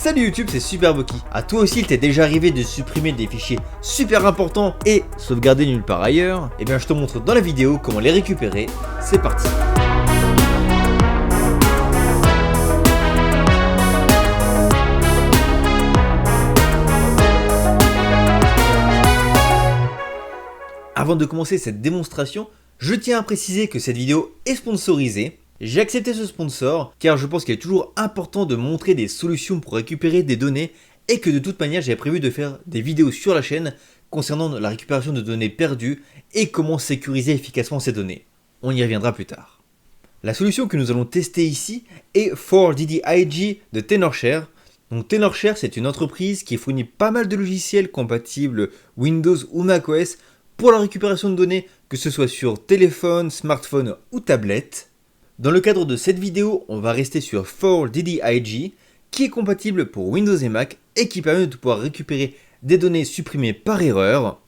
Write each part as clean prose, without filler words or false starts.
Salut YouTube, c'est Superboki. À toi aussi, il t'est déjà arrivé de supprimer des fichiers super importants et sauvegarder nulle part ailleurs? Eh bien, je te montre dans la vidéo comment les récupérer. C'est parti. Avant de commencer cette démonstration, je tiens à préciser que cette vidéo est sponsorisée. J'ai accepté ce sponsor car je pense qu'il est toujours important de montrer des solutions pour récupérer des données et que de toute manière j'avais prévu de faire des vidéos sur la chaîne concernant la récupération de données perdues et comment sécuriser efficacement ces données. On y reviendra plus tard. La solution que nous allons tester ici est 4DDIG de Tenorshare. Donc Tenorshare, c'est une entreprise qui fournit pas mal de logiciels compatibles Windows ou macOS pour la récupération de données, que ce soit sur téléphone, smartphone ou tablette. Dans le cadre de cette vidéo, on va rester sur 4DDIG, qui est compatible pour Windows et Mac et qui permet de pouvoir récupérer des données supprimées par erreur.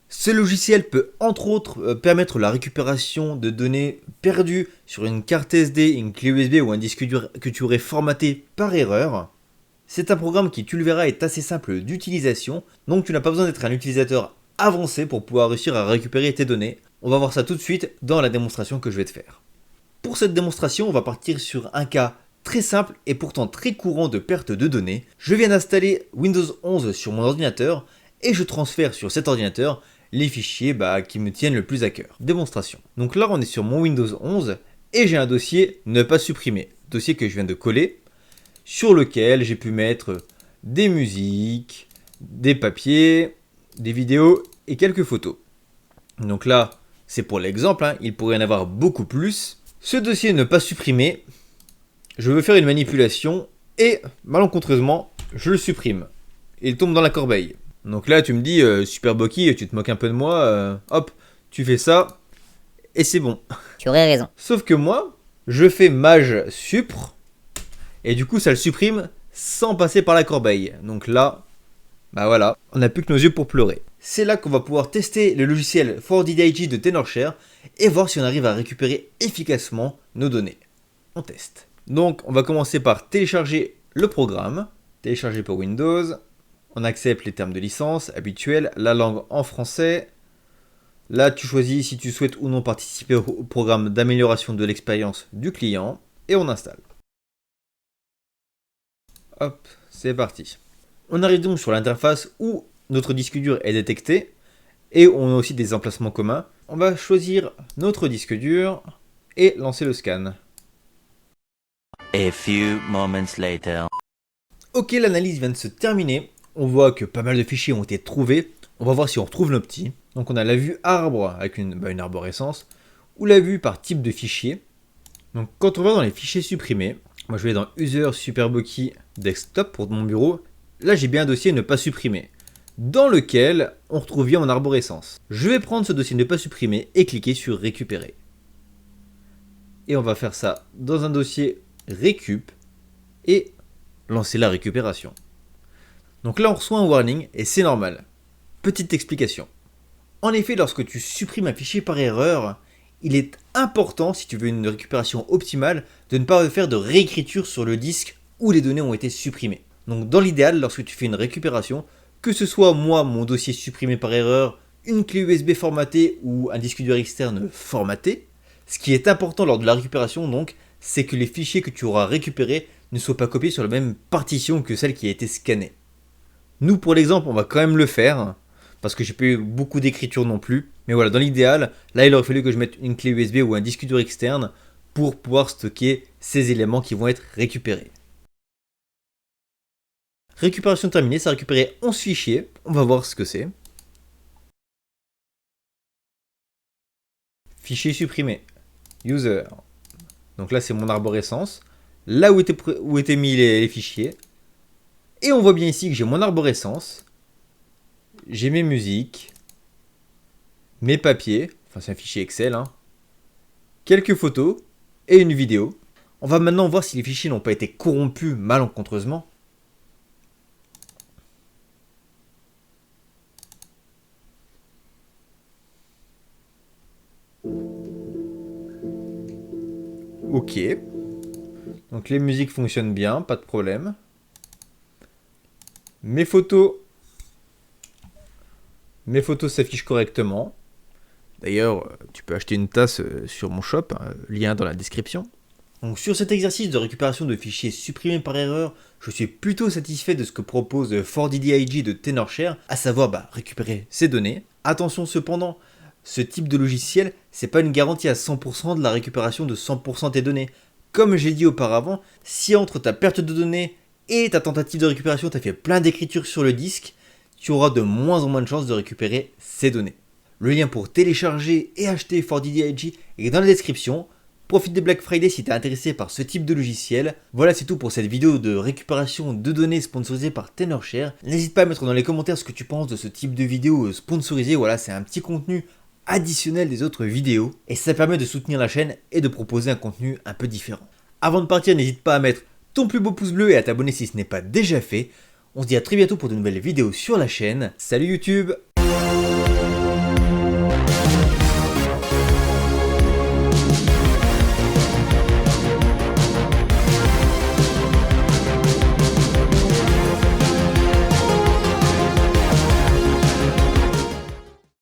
Ce logiciel peut entre autres permettre la récupération de données perdues sur une carte SD, une clé USB ou un disque dur que tu aurais formaté par erreur. C'est un programme qui, tu le verras, est assez simple d'utilisation, donc tu n'as pas besoin d'être un utilisateur avancé pour pouvoir réussir à récupérer tes données. On va voir ça tout de suite dans la démonstration que je vais te faire. Pour cette démonstration, on va partir sur un cas très simple et pourtant très courant de perte de données. Je viens d'installer Windows 11 sur mon ordinateur et je transfère sur cet ordinateur les fichiers qui me tiennent le plus à cœur. Démonstration. Donc là, on est sur mon Windows 11 et j'ai un dossier ne pas supprimer. Dossier que je viens de coller, sur lequel j'ai pu mettre des musiques, des papiers, des vidéos et quelques photos. Donc là, c'est pour l'exemple, il pourrait y en avoir beaucoup plus. Ce dossier ne pas supprimer, je veux faire une manipulation et malencontreusement, je le supprime. Il tombe dans la corbeille. Donc là, tu me dis, Superboki, tu te moques un peu de moi, hop, tu fais ça et c'est bon. Tu aurais raison. Sauf que moi, je fais maj supr et du coup, ça le supprime sans passer par la corbeille. Donc là, voilà, on n'a plus que nos yeux pour pleurer. C'est là qu'on va pouvoir tester le logiciel 4DDIG de Tenorshare et voir si on arrive à récupérer efficacement nos données. On teste. Donc on va commencer par télécharger le programme, télécharger pour Windows, on accepte les termes de licence habituels, la langue en français. Là tu choisis si tu souhaites ou non participer au programme d'amélioration de l'expérience du client et on installe. Hop, c'est parti. On arrive donc sur l'interface où notre disque dur est détecté et on a aussi des emplacements communs. On va choisir notre disque dur et lancer le scan. A few moments later. Ok, l'analyse vient de se terminer. On voit que pas mal de fichiers ont été trouvés. On va voir si on retrouve nos petits. Donc on a la vue arbre avec une arborescence ou la vue par type de fichier. Donc quand on va dans les fichiers supprimés, moi je vais dans User Superboki Desktop pour mon bureau. Là j'ai bien un dossier ne pas supprimer, dans lequel on retrouve bien mon arborescence. Je vais prendre ce dossier ne pas supprimer et cliquer sur récupérer. Et on va faire ça dans un dossier récup et lancer la récupération. Donc là on reçoit un warning et c'est normal. Petite explication. En effet, lorsque tu supprimes un fichier par erreur, il est important, si tu veux une récupération optimale, de ne pas faire de réécriture sur le disque où les données ont été supprimées. Donc dans l'idéal, lorsque tu fais une récupération, que ce soit moi, mon dossier supprimé par erreur, une clé USB formatée ou un disque dur externe formaté, ce qui est important lors de la récupération donc, c'est que les fichiers que tu auras récupérés ne soient pas copiés sur la même partition que celle qui a été scannée. Nous pour l'exemple, on va quand même le faire, parce que j'ai pas eu beaucoup d'écriture non plus, mais voilà, dans l'idéal, là il aurait fallu que je mette une clé USB ou un disque dur externe pour pouvoir stocker ces éléments qui vont être récupérés. Récupération terminée, ça a récupéré 11 fichiers, on va voir ce que c'est. Fichier supprimé, user. Donc là c'est mon arborescence, là où étaient mis les fichiers. Et on voit bien ici que j'ai mon arborescence, j'ai mes musiques, mes papiers, enfin c'est un fichier Excel, quelques photos et une vidéo. On va maintenant voir si les fichiers n'ont pas été corrompus malencontreusement. Ok. Donc les musiques fonctionnent bien, pas de problème. Mes photos s'affichent correctement. D'ailleurs, tu peux acheter une tasse sur mon shop, lien dans la description. Donc sur cet exercice de récupération de fichiers supprimés par erreur, je suis plutôt satisfait de ce que propose 4DDIG de Tenorshare, à savoir récupérer ces données. Attention cependant, ce type de logiciel, c'est pas une garantie à 100% de la récupération de 100% de tes données. Comme j'ai dit auparavant, si entre ta perte de données et ta tentative de récupération, tu as fait plein d'écritures sur le disque, tu auras de moins en moins de chances de récupérer ces données. Le lien pour télécharger et acheter 4DDIG est dans la description. Profite des Black Friday si tu es intéressé par ce type de logiciel. Voilà, c'est tout pour cette vidéo de récupération de données sponsorisée par Tenorshare. N'hésite pas à mettre dans les commentaires ce que tu penses de ce type de vidéo sponsorisée. Voilà, c'est un petit contenu additionnel des autres vidéos et ça permet de soutenir la chaîne et de proposer un contenu un peu différent. Avant de partir, n'hésite pas à mettre ton plus beau pouce bleu et à t'abonner si ce n'est pas déjà fait. On se dit à très bientôt pour de nouvelles vidéos sur la chaîne. Salut YouTube!